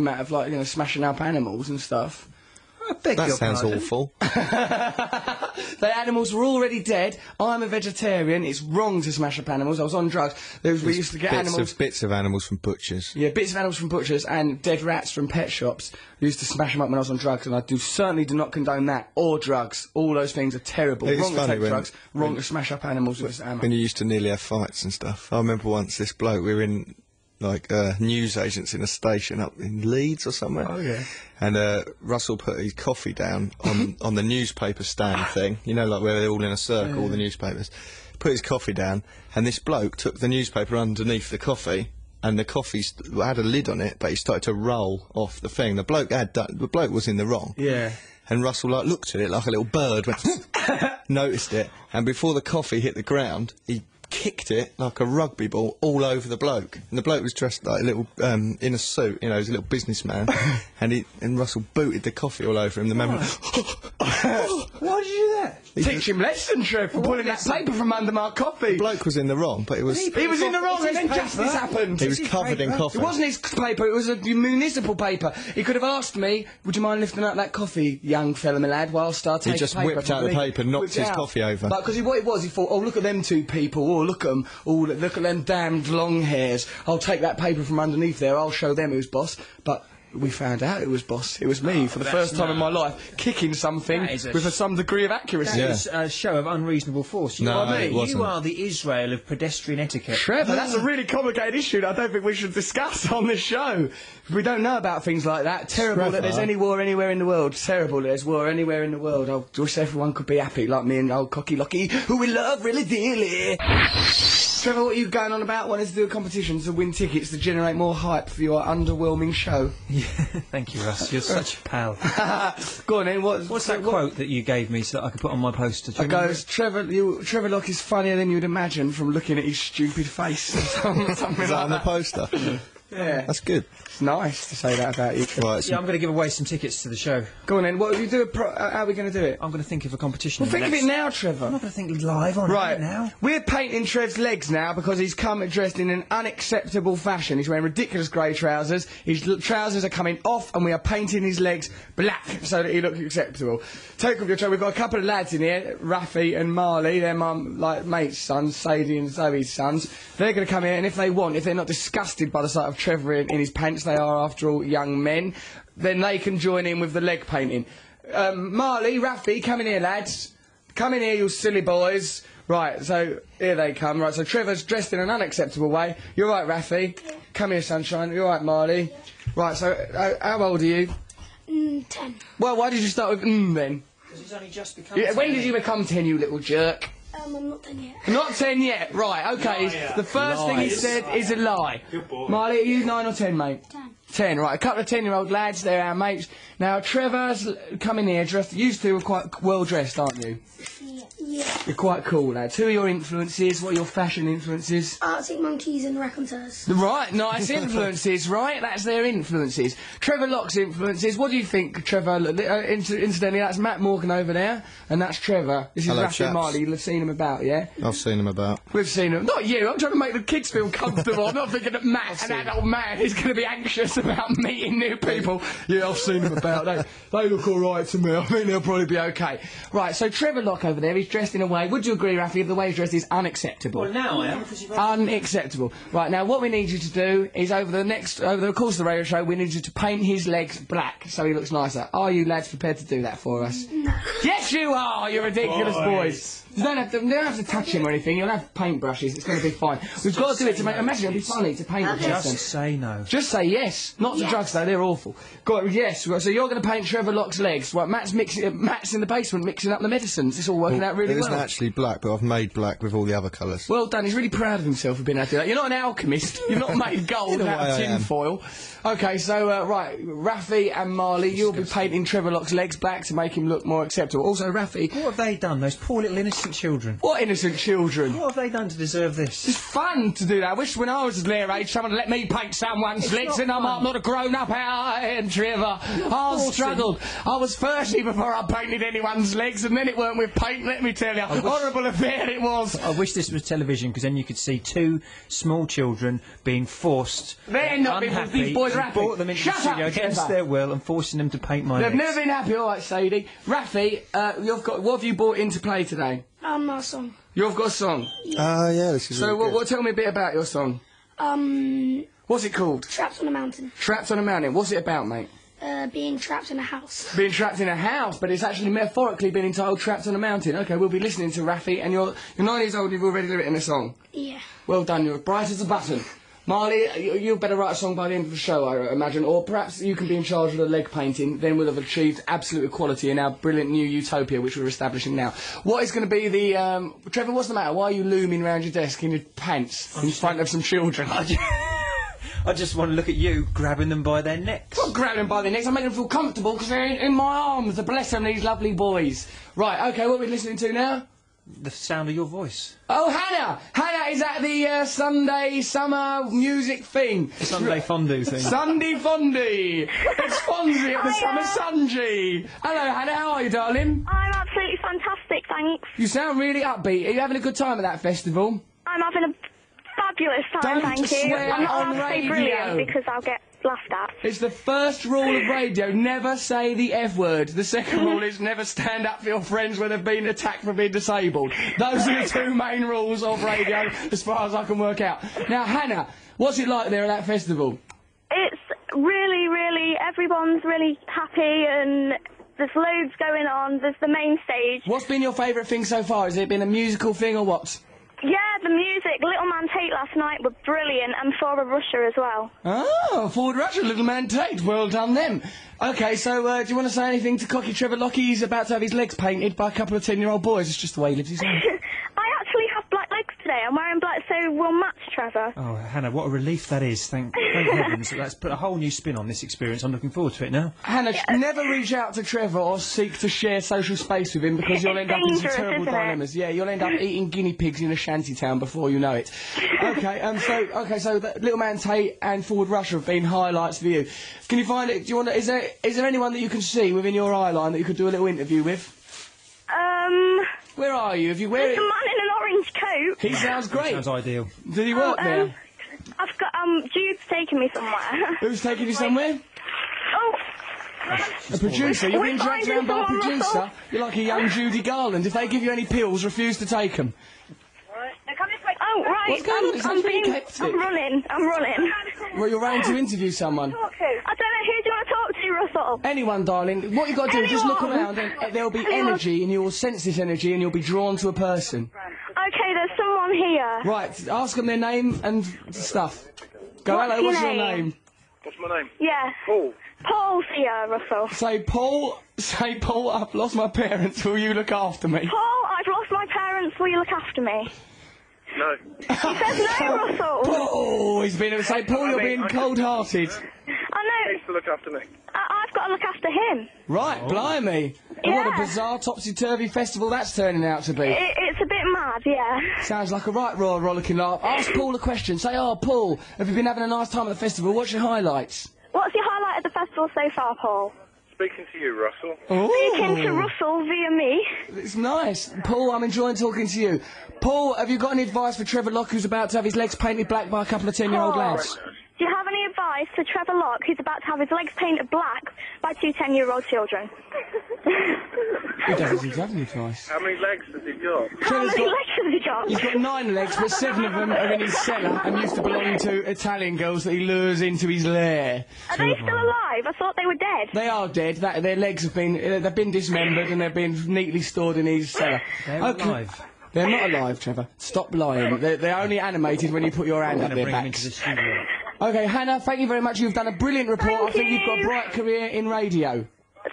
amount of, like, you know, smashing up animals and stuff. That sounds awful. The animals were already dead. I'm a vegetarian. It's wrong to smash up animals. I was on drugs. We used to get bits of animals from butchers. Yeah, bits of animals from butchers and dead rats from pet shops. We used to smash them up when I was on drugs, and I certainly do not condone that. Or drugs. All those things are terrible. Wrong to take drugs. Wrong to smash up animals with ammo. When you used to nearly have fights and stuff. I remember once this bloke, we were in, like, news agents in a station up in Leeds or somewhere. Oh, yeah. And Russell put his coffee down on the newspaper stand thing, you know, like where they're all in a circle, all the newspapers. Put his coffee down, and this bloke took the newspaper underneath the coffee, and the coffee had a lid on it, but he started to roll off the thing. The bloke was in the wrong. Yeah. And Russell, like, looked at it like a little bird, went noticed it, and before the coffee hit the ground, he kicked it like a rugby ball all over the bloke, and the bloke was dressed like a little in a suit, you know, he's a little businessman, and Russell booted the coffee all over him. The man went, why did you do that? Teach him lesson, Trev, for pulling that paper from under my coffee. The bloke was in the wrong, but it was... He was in the wrong, and then justice happened. He was covered in coffee. It wasn't his paper, it was a municipal paper. He could have asked me, would you mind lifting up that coffee, young fella, my lad, whilst I take He just the paper whipped out the paper, knocked his coffee over. But because what it was, he thought, oh, look at them two people, oh, look at them, oh, look at them damned long hairs. I'll take that paper from underneath there, I'll show them who's boss. But we found out it was boss. It was me, for the first time in my life, kicking something with some degree of accuracy. That is a show of unreasonable force. You are the Israel of pedestrian etiquette. Trevor, that's a really complicated issue that I don't think we should discuss on this show. We don't know about things like that. Terrible that there's any war anywhere in the world. Terrible that there's war anywhere in the world. I wish everyone could be happy like me and old Cocky Locky, who we love really dearly. Trevor, what are you going on about? Wanting to do a competition to win tickets to generate more hype for your underwhelming show? Yeah, thank you, Russ. You're such a pal. Go on then. What's that quote that you gave me so that I could put on my poster? It goes, Trevor Lock is funnier than you'd imagine from looking at his stupid face. Something Is that on the poster? Yeah. That's good. It's nice to say that about you. Right, yeah, I'm going to give away some tickets to the show. Go on then. What will you do? How are we going to do it? I'm going to think of a competition. Well, think of it now, Trevor. I'm not going to think live on it now. We're painting Trev's legs now because he's come dressed in an unacceptable fashion. He's wearing ridiculous grey trousers. His trousers are coming off, and we are painting his legs black so that he looks acceptable. Take off your trousers. We've got a couple of lads in here, Rafi and Marley. They're my mates' sons, Sadie and Zoe's sons. They're going to come here, and if they're not disgusted by the sight of Trevor in his pants, they are, after all, young men, then they can join in with the leg painting. Marley, Rafi, come in here, lads. Come in here, you silly boys. Right, so here they come. Right, so Trevor's dressed in an unacceptable way. You're right, Rafi. Yeah. Come here, sunshine. You're right, Marley. Right, so how old are you? 10. Well, why did you start with then? Because he's only just become 10. When did you become 10, you little jerk? I'm not 10 yet. Not 10 yet, right, okay. The first thing he said is a lie. Good boy. Marley, are you 9 or 10, mate? 10. 10, right. A couple of 10-year-old lads, they're our mates. Now, Trevor's come in here dressed... You two are quite well-dressed, aren't you? Yeah. You're quite cool, lads. Who are your influences? What are your fashion influences? Arctic Monkeys and Raconteurs. Right, nice influences, right? That's their influences. Trevor Lock's influences. What do you think, Trevor? Incidentally, that's Matt Morgan over there, and that's Trevor. This is Rafi and Marley. You'll have seen him about, yeah? I've seen him about. We've seen him. Not you. I'm trying to make the kids feel comfortable. I'm not thinking that Matt, and that old man, is going to be anxious about meeting new people. Yeah, I've seen him about. They look all right to me. I mean, they'll probably be okay. Right, so Trevor Lock over there, he's dressed in a way. Would you agree, Rafi, the way he's dressed is unacceptable? Well, now I am. Unacceptable. Right, now what we need you to do is over the course of the radio show, we need you to paint his legs black so he looks nicer. Are you lads prepared to do that for us? No. Yes, you are. You're ridiculous boys. You don't have to touch him or anything. You'll have paintbrushes. It's going to be fine. We've got to do it to make. Imagine it'd be funny to paint a person. Just say no. Just say yes. Not to drugs though. They're awful. Got it, yes. So you're going to paint Trevor Lock's legs. Right, Matt's in the basement mixing up the medicines. It's all working out really well. It isn't actually black, but I've made black with all the other colours. Well done. He's really proud of himself for being able to do that. You're not an alchemist. You've not made gold out of tin foil. Okay, so right, Rafi and Marley, you'll be painting Trevor Lock's legs black to make him look more acceptable. Also, Rafi, what have they done? Those poor little innocent children. What innocent children? What have they done to deserve this? It's fun to do that. I wish when I was their age, someone let me paint someone's legs, and I'm not a grown-up and Trevor. I struggled. I was 30 before I painted anyone's legs, and then it weren't with paint. Let me tell you. Horrible affair it was. I wish this was television, because then you could see two small children being forced. They're not unhappy. these boys are happy. Brought them into Shut the studio up, against Trevor. their will and forcing them to paint my They've legs. never been happy. All right, Sadie. Rafi, what have you brought into play today? My song. You've got a song. Yeah, this is So, really good. tell me a bit about your song. What's it called? Trapped on a mountain. Trapped on a Mountain. What's it about, mate? Being trapped in a house. Being trapped in a house, but it's actually metaphorically been entitled Trapped on a Mountain. OK, we'll be listening to Rafi, and you're 9 years old, you've already written a song. Yeah. Well done, you're bright as a button. Marley, you better write a song by the end of the show, I imagine, or perhaps you can be in charge of the leg painting, then we'll have achieved absolute equality in our brilliant new utopia, which we're establishing now. What is going to be the... Trevor, what's the matter? Why are you looming round your desk in your pants in front of some children? I just want to look at you grabbing them by their necks. I'm not grabbing them by the necks, I'm making them feel comfortable because they're in my arms. Bless them, these lovely boys. Right, OK, what are we listening to now? The sound of your voice. Oh, Hannah! Hannah is at the Sunday summer music thing. Sunday fondue thing. Sunday Fondy! It's Fonzie at the Summer Sungy! Hello, Hannah, how are you, darling? I'm absolutely fantastic, thanks. You sound really upbeat. Are you having a good time at that festival? I'm having a fabulous time, Don't thank you. swear I'm not on allowed to say radio. brilliant because I'll get laughed at. It's the first rule of radio, never say the F word. The second rule is never stand up for your friends when they've been attacked for being disabled. Those are the two main rules of radio, as far as I can work out. Now, Hannah, what's it like there at that festival? It's really, everyone's really happy and there's loads going on. There's the main stage. What's been your favourite thing so far? Has it been a musical thing or what? Yeah, the music. Little Man Tate last night were brilliant, and Flora Rusher as well. Oh, Ford Ratchet, Little Man Tate. Well done, them. OK, so, do you want to say anything to cocky Trevor Lockie? He's about to have his legs painted by a couple of 10-year-old boys. It's just the way he lives his life. I actually have black legs today. I'm wearing black, so we'll match, Trevor. Oh, Hannah, what a relief that is. Thank heavens. That's put a whole new spin on this experience. I'm looking forward to it now. Hannah, never reach out to Trevor or seek to share social space with him because you'll end up in some dangerous, terrible isn't it? dilemmas. Yeah, you'll end up eating guinea pigs in a shanty town before you know it. OK, so Little Man Tate and Ford Rusher have been highlights for you. Can you find it? Do you want? Is there anyone that you can see within your eye line that you could do a little interview with? Where are you? Have you There's a man in an orange coat. He sounds great. Sounds ideal. Did he work there? I've got, Jude's taking me somewhere. Who's taking you somewhere? Oh, A producer. You're being We're dragged around by a finding someone, producer. Russell. You're like a young Judy Garland. If they give you any pills, refuse to take them. oh, right. What's going on? It's like being hectic. I'm running. Well, you're running to interview someone. I don't know, who do you want to talk to, Russell? Anyone, darling. What you've got to do is just look Anyone. around and there'll be Anyone. energy and you'll sense this energy and you'll be drawn to a person. Okay, there's someone here. Right, ask them their name and stuff. Go, What's hello, your what's your name? name? What's my name? Yeah. Paul. Paul's here, Russell. Say, Paul, I've lost my parents, will you look after me? Paul, I've lost my parents, will you look after me? No. He says no, Russell. Oh, he's been... Say, Paul, you're being cold-hearted. I know, Needs to look after me. I've got to look after him. Right, blimey. And what a Yeah. bizarre, topsy-turvy festival that's turning out to be. It's a bit mad, yeah. Sounds like a right royal rollicking laugh. Ask Paul a question. Say, oh, Paul, have you been having a nice time at the festival? What's your highlights? What's your highlight of the festival so far, Paul? Speaking to you, Russell. Speaking to Russell via me. It's nice. Paul, I'm enjoying talking to you. Paul, have you got any advice for Trevor Locke, who's about to have his legs painted black by a couple of 10-year-old Paul. lads? Do you have any advice for Trevor Locke, who's about to have his legs painted black by two 10-year-old children? He doesn't seem to have any advice. How many legs has he got? How Trevor's many got- legs has he got? He's got 9 legs, but 7 of them are in his cellar and used to belong to Italian girls that he lures into his lair. Are they still alive? I thought they were dead. They are dead. Their legs have been they've been dismembered and they've been neatly stored in his cellar. They're alive. They're not alive, Trevor. Stop lying. They're only animated when you put your hand I'm up going to their bring him into the backs. studio. Okay, Hannah, thank you very much. You've done a brilliant report. Thank I think you've got a you. bright career in radio.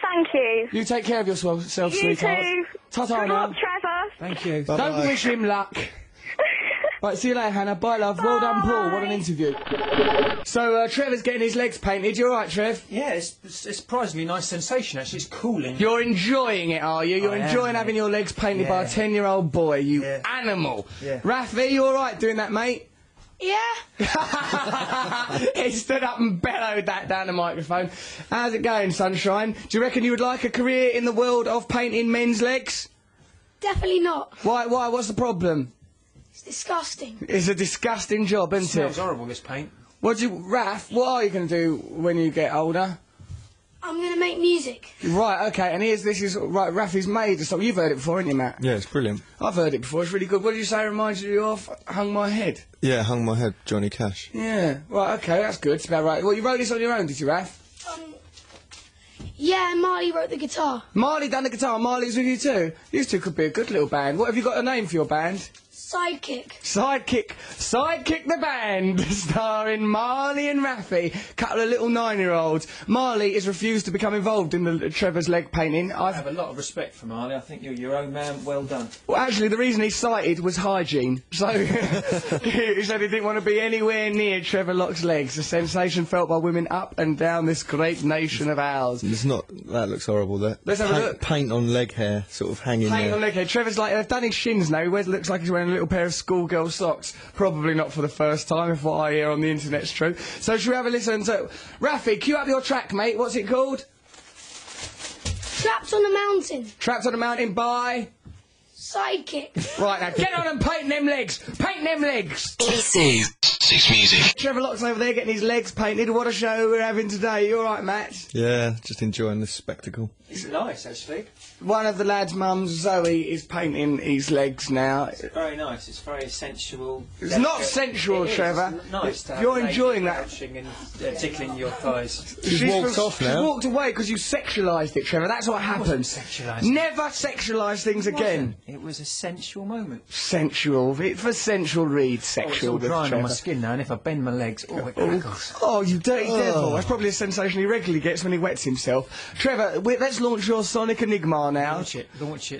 Thank you. You take care of yourself, You sweetheart. too. Ta-ta Good now. luck, Trevor. Thank you. Don't wish him luck. Right, see you later, Hannah. Bye, love. Well done, Paul. What an interview. So, Trevor's getting his legs painted. You all right, Trev? Yeah, it's a surprisingly nice sensation, actually. It's cooling. You're enjoying it, are you? You're I am, enjoying mate. having your legs painted by a Yeah. 10-year-old boy, you Yeah. animal. Yeah. Rafi, you all right doing that, mate? Yeah. He stood up and bellowed that down the microphone. How's it going, sunshine? Do you reckon you would like a career in the world of painting men's legs? Definitely not. Why? What's the problem? It's disgusting. It's a disgusting job, isn't Smells it? horrible, this paint. Raph, what are you going to do when you get older? I'm going to make music. Right, okay, and right, Raffy's made a song. You've heard it before, haven't you, Matt? Yeah, it's brilliant. I've heard it before, it's really good. What did you say it reminds you of? Hung My Head? Yeah, Hung My Head, Johnny Cash. Yeah, right, okay, that's good. It's about right. Well, you wrote this on your own, did you, Raff? Yeah, and Marley wrote the guitar. Marley done the guitar, Marley's with you too. These two could be a good little band. What have you got a name for your band? Sidekick. Sidekick the band, starring Marley and Raffy, couple of little 9-year-olds. Marley has refused to become involved in the Trevor's leg painting. I have a lot of respect for Marley. I think you're your own man. Well done. Well, actually, the reason he cited was hygiene. So he said he didn't want to be anywhere near Trevor Lock's legs. A sensation felt by women up and down this great nation of ours. It's not. That looks horrible. There. Let's have a look. Paint on leg hair, sort of hanging Hang there. on, okay. Trevor's like, they've done his shins now. He looks like he's wearing a little pair of schoolgirl socks. Probably not for the first time, if what I hear on the internet's true. So should we have a listen to... Raffy, cue up your track, mate. What's it called? Trapped on the Mountain. Trapped on a Mountain by... Sidekick. Right, now get on and paint them legs. Paint them legs. BBC Six Music. Trevor Lock's over there getting his legs painted. What a show we're having today. You all right, Matt? Yeah, just enjoying this spectacle. It's nice, actually. One of the lads' mums, Zoe, is painting his legs now. It's very nice. It's very sensual. It's not sensual, It is. Trevor. It's nice to have You're a lady enjoying that. crouching and tickling your thighs. She's walked off She's now. walked away because you sexualised it, Trevor. That's what happened. sexualised. Never sexualise things again. It was a sensual moment. Sensual. For sensual read, It's sexual all with drying on my Trevor. skin now, and if I bend my legs, oh, it crackles. Oh, you dirty devil. That's probably a sensation he regularly gets when he wets himself. Trevor, let's launch your Sonic Enigma now. Launch it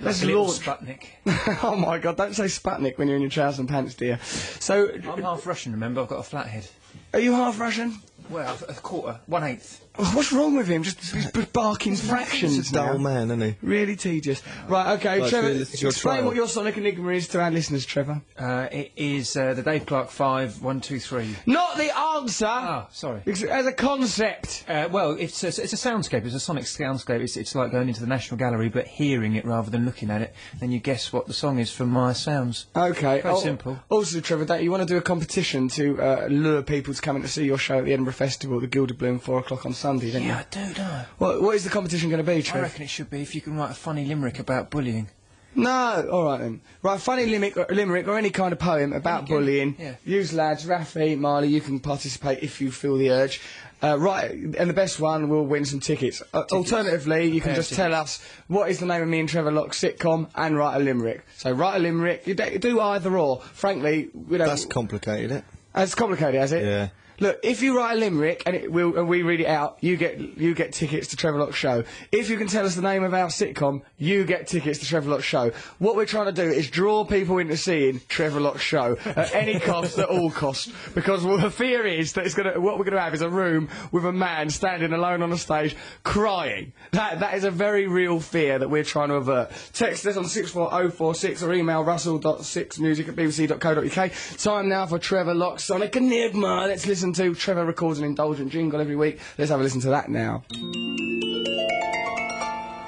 Let's like a little launch. Sputnik. Oh my god, don't say Sputnik when you're in your trousers and pants, dear. So, I'm half Russian, remember? I've got a flathead. are you half Russian? Well, a quarter, 1/8. Oh, what's wrong with him? Just he's barking fractions He's a dull now. man, isn't he? Really tedious. Right, okay, Right, Trevor, this is your explain trial. what your Sonic Enigma is to our listeners, Trevor. It is the Dave Clark 5, 1, 2, 3. Not the answer! Ah, sorry. As a concept. Well, it's a soundscape. It's a sonic soundscape. It's like going into the National Gallery, but hearing it rather than looking at it. Then you guess what the song is from my sounds. Okay. Very simple. Also, Trevor, don't you want to do a competition to lure people to come in to see your show at the Edinburgh Festival, the Gilded Bloom, 4 o'clock on Sunday, don't you? Yeah, I do, don't I? What is the competition going to be, I Trevor? reckon it should be if you can write a funny limerick about bullying. No, all right then. Right, funny limerick or any kind of poem about Anything, bullying. yeah. Use lads, Raffy, Marley, you can participate if you feel the urge. Right, and the best one will win some tickets. Alternatively, you can Pair of just tell us what is the name of me and Trevor Lock's sitcom and write a limerick. So write a limerick. You do either or. Frankly, we don't. That's complicated, isn't it? It's complicated, has it? Yeah. Look, if you write a limerick and we read it out, you get tickets to Trevor Lock's show. If you can tell us the name of our sitcom, you get tickets to Trevor Lock's show. What we're trying to do is draw people into seeing Trevor Lock's show at any cost, at all costs. Because the fear is that what we're gonna have is a room with a man standing alone on a stage crying. That is a very real fear that we're trying to avert. Text us on 64046 or email russell.sixmusic@bbc.co.uk. Time now for Trevor Lock's Sonic Enigma. Let's listen to Trevor records an indulgent jingle every week. Let's have a listen to that now.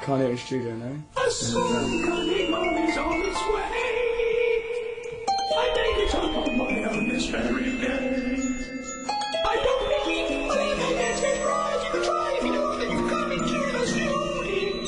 Can't hear it in studio now. A Sonic Enigma is on its way. I made it up on my own this very day. I don't believe it, it's been right. You can try if you know that you come into the studio.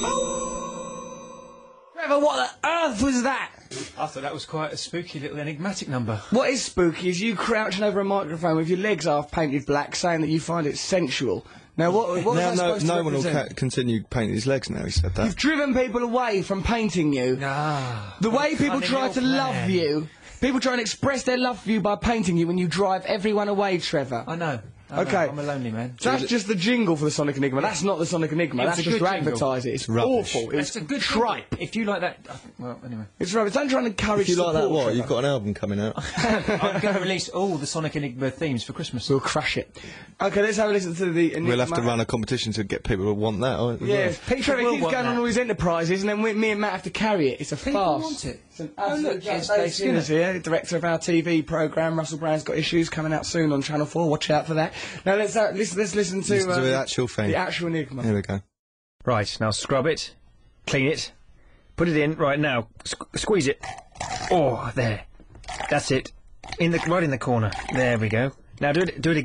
Trevor, what the earth was that? I thought that was quite a spooky little enigmatic number. What is spooky is you crouching over a microphone with your legs half painted black, saying that you find it sensual. Now, what was that supposed to no one will represent? continue painting his legs now, he said that. You've driven people away from painting you. Ah, The way people cunning try little to love plan. you, people try and express their love for you by painting you when you drive everyone away, Trevor. I know. Okay. I'm a lonely man. That's just the jingle for the Sonic Enigma. That's not the Sonic Enigma. It's That's a just to good jingle. advertise it. It's Rubbish. awful. It's a good tripe. jingle. If you like that, well, anyway. It's rubbish. Don't try and encourage If you like that, support, what? Trevor. You've got an album coming out. I'm going to release all the Sonic Enigma themes for Christmas. We'll crush it. Okay, let's have a listen to the Enigma. We'll have to run a competition to get people to want that. Yeah, Trevor will keeps want going on that. all these enterprises, and then me and Matt have to carry it. It's a People farce. want it. It's an Oh, absolute look, joke. it's Dave Dave Skinner's Skinner. here, director of our TV programme. Russell Brand's got issues coming out soon on Channel 4. Watch out for that. Now let's listen to the actual thing. the actual Enigma. Here we go. Right, now scrub it, clean it, Put it in right now. Squeeze it. Oh, there. That's it. Right in the corner. There we go. Now do it again.